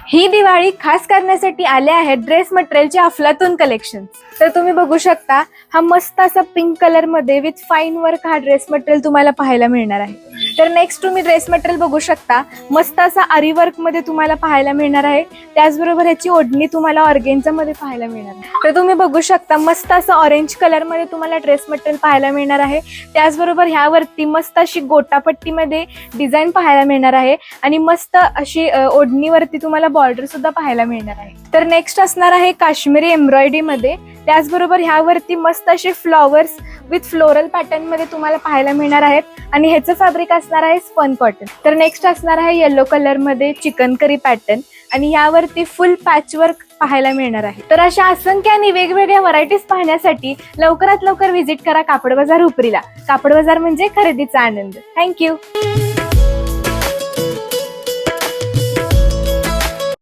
ही दिवाळी खास करण्यासाठी आले आहेत ड्रेस मटेरियलचे अफलातून कलेक्शन. तर तुम्ही बघू शकता हा मस्त असा पिंक कलर मध्ये विथ फाईन वर्क हा ड्रेस मटेरियल तुम्हाला पाहायला मिळणार आहे. तर नेक्स्ट तुम्ही ड्रेस मटेरियल बघू शकता मस्त असा आरी वर्क मध्ये तुम्हाला पाहायला मिळणार आहे. त्याचबरोबर ह्याची ओढणी तुम्हाला ऑर्गेन्झा मध्ये पाहायला मिळणार आहे. तर तुम्ही बघू शकता मस्त असं ऑरेंज कलर मध्ये तुम्हाला ड्रेस मटेरियल पाहायला मिळणार आहे. त्याचबरोबर ह्यावरती मस्त अशी गोटापट्टी मध्ये डिझाईन पाहायला मिळणार आहे आणि मस्त अशी ओढणीवरती तुम्हाला बॉर्डर सुद्धा पाहायला मिळणार आहे. तर नेक्स्ट असणार आहे काश्मीरी एम्ब्रॉयडरी मध्ये. त्याचबरोबर ह्यावरती मस्त असे फ्लॉवर्स विथ फ्लोरल पॅटर्न मध्ये तुम्हाला पाहायला मिळणार आहेत आणि ह्याचं फॅब्रिक असणार आहे स्पन कॉटन. तर नेक्स्ट असणार आहे येलो कलर मध्ये चिकनकरी पॅटर्न आणि यावरती फुल पॅचवर्क पाहायला मिळणार आहे. तर अशा असंख्य आणि वेगवेगळ्या व्हरायटीज पाहण्यासाठी लवकरात लवकर व्हिजिट करा कापड बाजार हुपरीला. कापड बाजार म्हणजे खरेदीचा आनंद. थँक्यू.